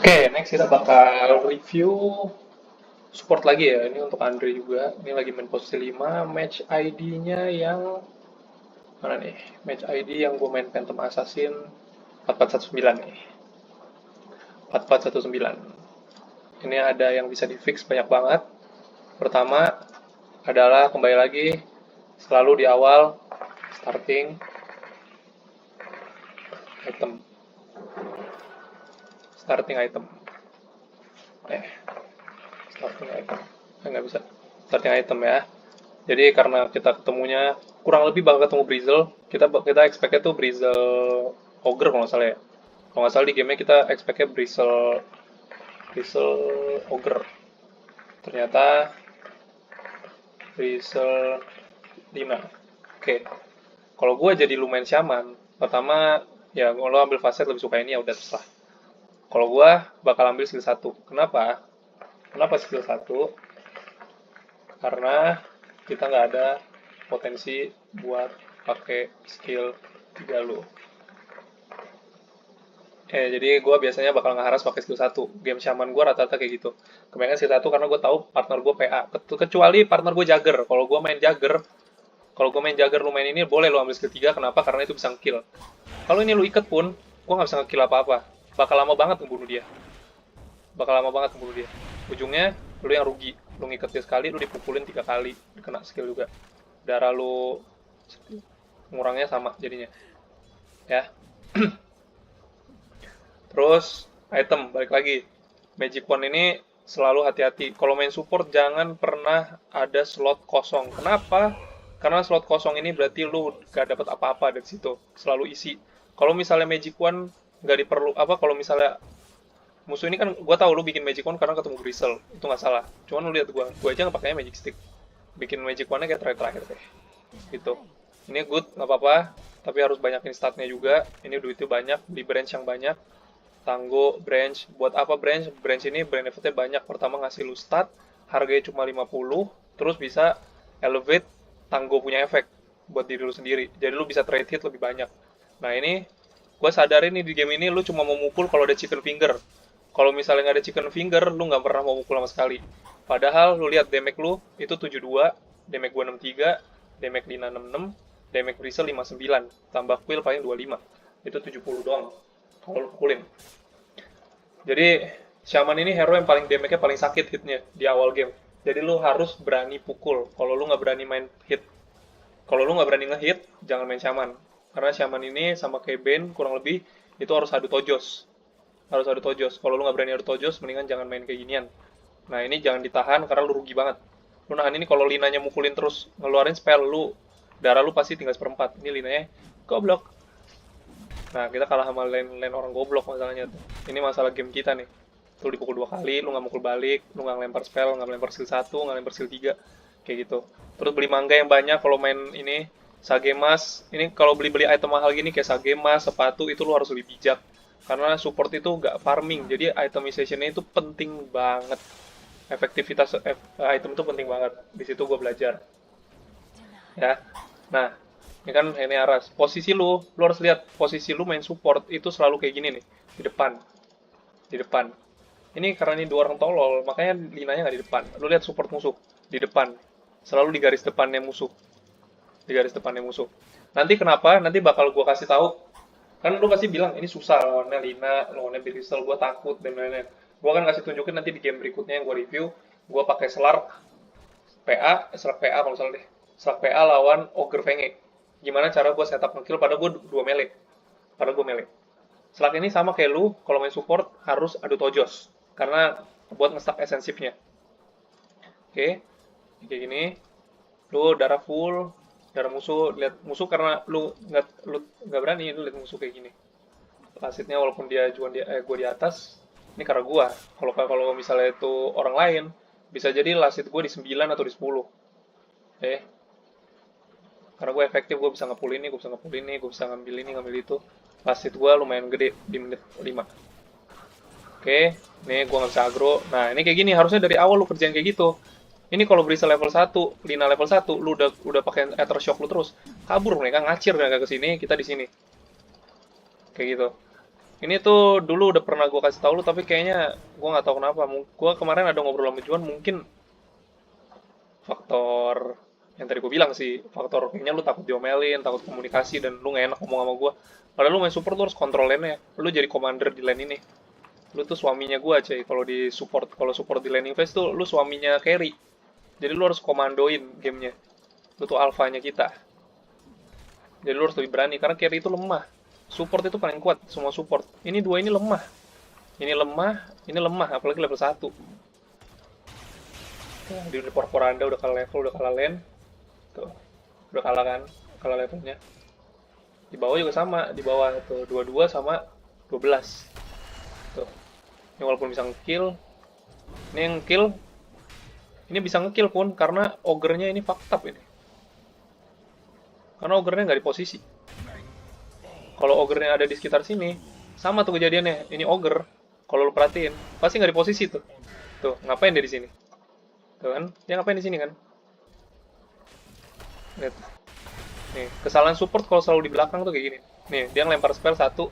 Oke, next kita bakal review support lagi ya. Ini untuk Andre juga. Ini lagi main posisi 5. Match ID-nya yang mana nih? Match ID yang gue main Phantom Assassin 4419 nih. 4419. Ini ada yang bisa di fix banyak banget. Pertama adalah kembali lagi selalu di awal starting item. Starting item. Eh, starting item. Nggak bisa. Starting item ya. Jadi karena kita ketemunya kurang lebih bakal ketemu Brizzle, kita expect-nya tuh Brizzle Ogre kalau nggak salah ya. Kalau nggak salah di gamenya kita expect-nya Brizzle Brizzle Ogre. Ternyata Brizzle Lina. Oke. Kalau gue jadi lumayan Shaman, pertama ya lo ambil facet lebih suka ini ya udah terserah. Kalau gue bakal ambil skill 1. Kenapa? Kenapa skill 1? Karena kita nggak ada potensi buat pakai skill 3 lu. Jadi gue biasanya bakal ngeharas pakai skill 1. Game Shaman gue rata-rata kayak gitu. Kebanyakan skill 1 karena gue tahu partner gue PA. Kecuali partner gue Jagger. Kalau gue main Jagger lu main ini boleh lu ambil skill 3. Kenapa? Karena itu bisa nge-kill. Kalau ini lu ikat pun, gue nggak bisa nge-kill apa-apa. Bakal lama banget ngebunuh dia. Ujungnya, lu yang rugi. Lu ngikat dia sekali, lu dipukulin 3 kali. Kena skill juga. Darah lu ngurangnya sama jadinya. Ya. Terus, item, balik lagi. Magic Wand ini selalu hati-hati. Kalau main support, jangan pernah ada slot kosong. Kenapa? Karena slot kosong ini berarti lu gak dapat apa-apa dari situ. Selalu isi. Kalau misalnya Magic Wand nggak diperlu apa kalau misalnya musuh ini kan gue tahu lu bikin Magic Wand karena ketemu Grisel itu nggak salah, cuman lu lihat gue aja nggak pakainya Magic Stick, bikin Magic Wandnya kayak terakhir deh gitu. Ini good nggak apa-apa, tapi harus banyakin statnya juga. Ini duitnya banyak, beli branch yang banyak. Tanggo branch, buat apa branch? Branch ini benefitnya banyak. Pertama ngasih lu stat, harganya cuma 50, terus bisa elevate Tanggo punya efek buat diri lu sendiri, jadi lu bisa trade hit lebih banyak. Nah ini gue sadarin nih di game ini lu cuma mau mukul kalau ada chicken finger. Kalau misalnya nggak ada chicken finger, lu nggak pernah mau mukul sama sekali. Padahal lu lihat damage lu itu 72, damage gue 63, damage Lina 66, damage Bristle 59, tambah Quill paling 25. Itu 70 doang kalau lu pukulin. Jadi Shaman ini hero yang paling damage-nya paling sakit hitnya di awal game. Jadi lu harus berani pukul. Kalau lu nggak berani main hit, kalau lu nggak berani nge-hit, jangan main Shaman. Karena Shaman ini sama kayak Bane kurang lebih itu harus adu tojos. Harus adu tojos. Kalau lu nggak berani adu tojos, mendingan jangan main kayak ginian. Nah ini jangan ditahan karena lu rugi banget. Lu nahan ini kalau linanya mukulin terus ngeluarin spell lu, darah lu pasti tinggal seperempat. Ini linanya goblok. Nah kita kalah sama lane orang goblok masalahnya tuh. Ini masalah game kita nih. Lu dipukul 2 kali, lu nggak mukul balik, lu nggak ngelempar spell, nggak ngelempar skill 1, nggak ngelempar skill 3, kayak gitu. Terus beli mangga yang banyak kalau main ini Sage Mas. Ini kalau beli-beli item mahal gini kayak Sage Mas, sepatu itu lu harus lebih bijak. Karena support itu nggak farming, jadi itemization-nya itu penting banget. Efektivitas item itu penting banget. Di situ gue belajar. Ya. Nah, ini kan ini Aras. Posisi lu harus lihat posisi lu main support itu selalu kayak gini nih, di depan, di depan. Ini karena ini dua orang tolol, makanya linanya nggak di depan. Lu lihat support musuh di depan, selalu di garis depannya musuh, di garis depannya musuh. Nanti kenapa? Nanti bakal gua kasih tahu. Kan lu pasti bilang ini susah lawannya Lina, lawannya Berisel, gua takut dan lain-lain. Gua akan kasih tunjukin nanti di game berikutnya yang gua review. Gua pakai Slark PA kalau salah deh. Slark PA lawan Ogre Fenge. Gimana cara gua setup ngekill pada gua dua melee. Pada gua melee. Slark ini sama kayak lu, kalau main support harus adu tojos. Karena buat nge-stack esensifnya. Oke, kayak gini. Lu darah full, darah musuh, lihat musuh karena lu nggak berani, lu lihat musuh kayak gini. Lasitnya walaupun dia jual gua di atas, ini karena gua. Kalau misalnya itu orang lain, bisa jadi lasit gua di 9 atau di 10. Oke. Karena gue efektif, gue bisa nge-pull ini, gue bisa nge-pull ini, gue bisa ngambil ini, ngambil itu. Lasit gue lumayan gede di menit 5. Oke, nih gue nggak bisa agro. Nah, ini kayak gini, harusnya dari awal lu kerjain kayak gitu. Ini kalau Brisa level 1, Lina level 1, lu udah pakai Ether Shock lu terus. Kabur mereka, ngacir mereka ke sini, kita di sini. Kayak gitu. Ini tuh dulu udah pernah gue kasih tahu lu, tapi kayaknya gue nggak tahu kenapa. Gue kemarin ada ngobrol sama Juan, mungkin faktor yang tadi gue bilang sih, faktor kayaknya lu takut diomelin, takut komunikasi, dan lu gak enak ngomong sama gue. Padahal lu main support lu harus kontrol lane-nya. Lu jadi commander di lane ini. Lu tuh suaminya gue, cuy. Kalau di support, kalau support di laning phase tuh lu suaminya carry. Jadi lu harus komandoin gamenya. Lu tuh alfanya kita. Jadi lu harus lebih berani karena carry itu lemah. Support itu paling kuat, semua support. Ini dua ini lemah. Ini lemah, apalagi level satu. Tuh, di Poranda udah kalah level, udah kalah lane. Tuh, udah kalah kan, kalah levelnya. Di bawah juga sama, di bawah tuh 22 sama 12. Tuh. Ini walaupun bisa ngekill, ini yang kill, ini bisa ngekill pun karena ogre-nya ini fucked up ini. Karena ogre-nya nggak di posisi. Kalau ogre-nya ada di sekitar sini, sama tuh kejadiannya. Ini ogre, kalau lu perhatiin, pasti nggak di posisi tuh. Tuh, ngapain dia di sini? Tuh kan, dia ngapain di sini kan? Lihat. Nih, kesalahan support kalau selalu di belakang tuh kayak gini. Nih, dia ngelempar spell satu.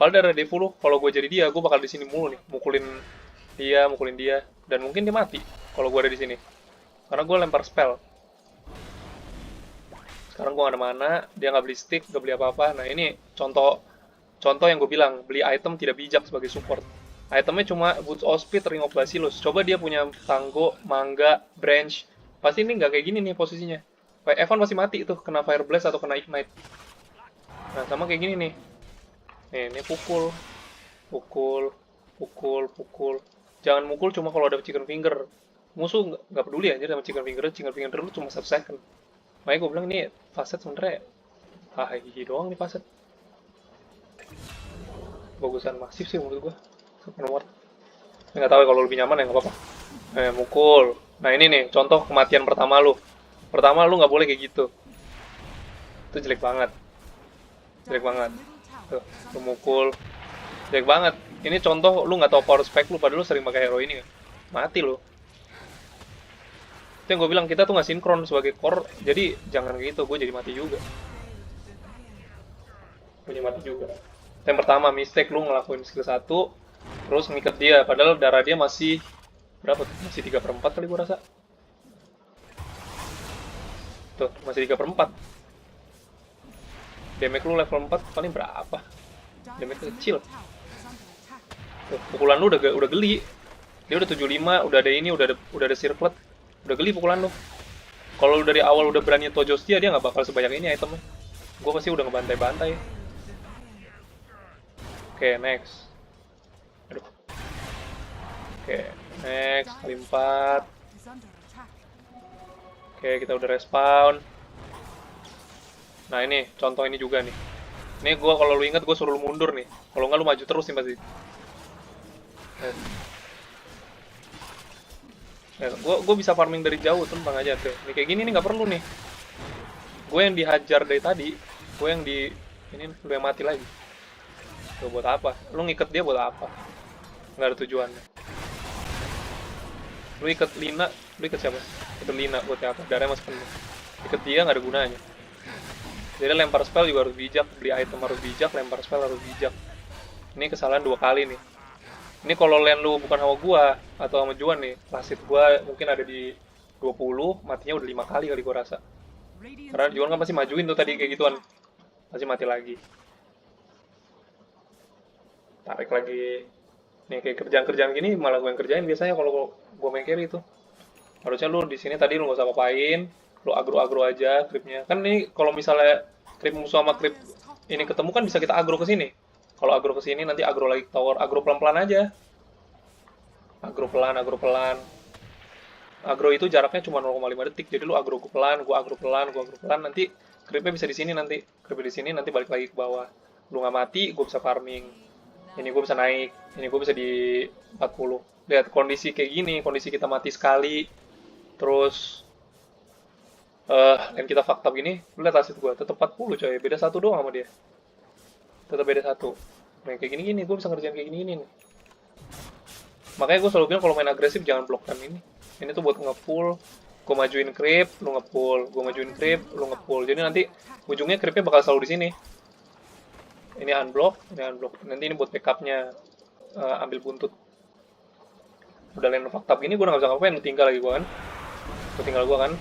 Padahal dari D10, kalau gue jadi dia, gue bakal di sini mulu nih, mukulin dia, dan mungkin dia mati kalau gue ada di sini. Karena gue lempar spell. Sekarang gue gak ada mana, dia nggak beli stick, nggak beli apa-apa. Nah ini contoh yang gue bilang, beli item tidak bijak sebagai support. Itemnya cuma Boots of Speed, Ring of Bacillus. Coba dia punya Tango, Mangga, Branch. Pasti ini nggak kayak gini nih posisinya. Evan pasti mati tuh, kena Fire Blast atau kena Ignite. Nah sama kayak gini nih. Nih, ini pukul. Pukul. Pukul. Pukul. Jangan mukul cuma kalau ada chicken finger. Musuh nggak peduli aja sama chicken finger lu cuma 1 second. Makanya gue bilang ini facet sebenernya doang nih facet. Bagusan masif sih menurut gue. Nomor. Nggak tahu ya kalau lebih nyaman ya nggak apa-apa. Mukul. Nah ini nih contoh kematian pertama lu. Pertama lu nggak boleh kayak gitu. Itu jelek banget. Jelek banget. Tuh, lu mukul. Jelek banget. Ini contoh lu nggak tahu power spec lu padahal lu sering pakai hero ini kan. Mati lu. Itu yang gue bilang kita tuh nggak sinkron sebagai core, jadi jangan kayak gitu, gue jadi mati juga. Gue jadi mati juga. Yang pertama mistake lu ngelakuin skill 1, terus ngikat dia, padahal darah dia masih berapa tuh? Masih 3/4 kali gue rasa. Tuh, masih 3/4. Damage lu level 4 paling berapa? Damage kecil. Tuh, pukulan lu udah geli. Dia udah 75, udah ada ini, udah ada circlet. Udah geli pukulan lu. Kalau lu dari awal udah berani tojos dia nggak bakal sebanyak ini itemnya. Gue pasti udah ngebantai-bantai. Oke, next. Aduh. Oke, next. Kali 4. Oke, kita udah respawn. Nah ini, contoh ini juga nih. Ini gue kalau lu inget gue suruh lu mundur nih. Kalau nggak lu maju terus nih pasti. Gue bisa farming dari jauh, tenang aja tuh. Ini kayak gini nih nggak perlu nih. Gue yang dihajar dari tadi, gue yang di ini lu yang mati lagi. Tuh buat apa? Lu ngikat dia buat apa? Nggak ada tujuannya. Lu ikat Lina, lu ikat siapa? Ikat Lina buat apa? Darahnya masih penuh. Ikat dia nggak ada gunanya. Jadi lempar spell juga harus bijak, beli item harus bijak, lempar spell harus bijak. Ini kesalahan 2 kali nih. Ini kalau lane lu bukan sama gua atau sama Juan nih, wasit gua mungkin ada di 20, matinya udah 5 kali gua rasa. Karena Juan kan pasti majuin tuh tadi kayak gituan. Pasti mati lagi. Tarik lagi. Nih kayak kerjaan-kerjaan gini malah gua yang kerjain biasanya kalau gua main carry itu. Harusnya lu di sini tadi lu nggak usah apa-apain, lu agro-agro aja creepnya. Kan ini kalau misalnya creep musuh sama creep ini ketemu kan bisa kita agro ke sini. Kalau agro ke sini nanti agro lagi ke tower, agro pelan-pelan aja. Agro pelan, agro pelan. Agro itu jaraknya cuma 0,5 detik. Jadi lu agro pelan, gua agro pelan, nanti creepnya bisa di sini nanti. Creepnya di sini nanti balik lagi ke bawah. Lu nggak mati, gua bisa farming. Ini gua bisa naik, ini gua bisa di 40. Lihat kondisi kayak gini, kondisi kita mati sekali. Terus yang kita fakta gini, lu lihat aset gua tetap 40 coy, beda 1 doang sama dia. Tetap beda 1. Nah, kayak gini-gini, gue bisa ngerjain kayak gini-gini nih. Makanya gue selalu bilang kalau main agresif jangan blok time ini. Ini tuh buat nge-pull, gue majuin creep, lu nge-pull, gue majuin creep, lu nge-pull. Jadi nanti ujungnya creepnya bakal selalu di sini. Ini unblock, nanti ini buat backupnya, ambil buntut. Udah lane fakta gini gue udah gak bisa ngapain, tinggal lagi gue kan, tinggal gue kan.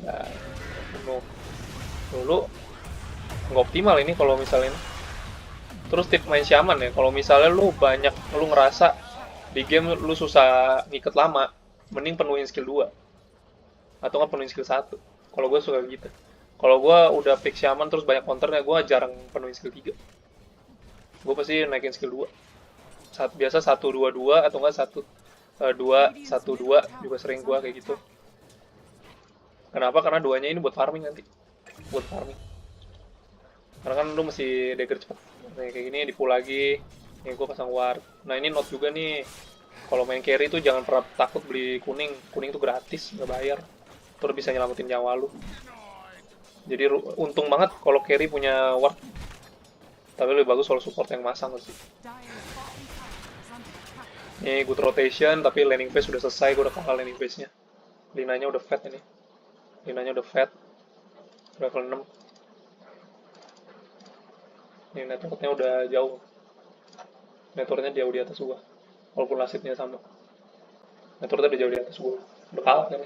Nah, bunuh dulu. Nggak optimal ini kalau misalnya ini. Terus tip main shaman ya, kalau misalnya lu ngerasa di game lu susah ngiket lama, mending penuhin skill 2 atau nggak penuhin skill 1. Kalau gue suka gitu. Kalau gue udah pick shaman terus banyak counternya, gue jarang penuhin skill 3. Gue pasti naikin skill 2. Biasa 1 2 2 atau enggak 1 2 1 2 juga sering gue kayak gitu. Kenapa? Karena duanya ini buat farming nanti. Buat farming. Karena kan lu mesti dagger cepet. Nih kayak gini di pull lagi. Nih gue pasang ward. Nah ini note juga nih. Kalau main carry tuh jangan pernah takut beli kuning. Kuning tuh gratis, nggak bayar. Terus bisa nyelamatin nyawa lu. Jadi untung banget kalau carry punya ward. Tapi lebih bagus kalau support yang masang sih. Ini good rotation, tapi laning phase udah selesai. Gue udah kalah laning phase-nya. Linanya udah fat ini. Linanya udah fat. Level 6. Ini networknya udah jauh. Networknya jauh di atas gua. Walaupun nasibnya sama. Networknya udah jauh di atas gua. Udah kalah kan.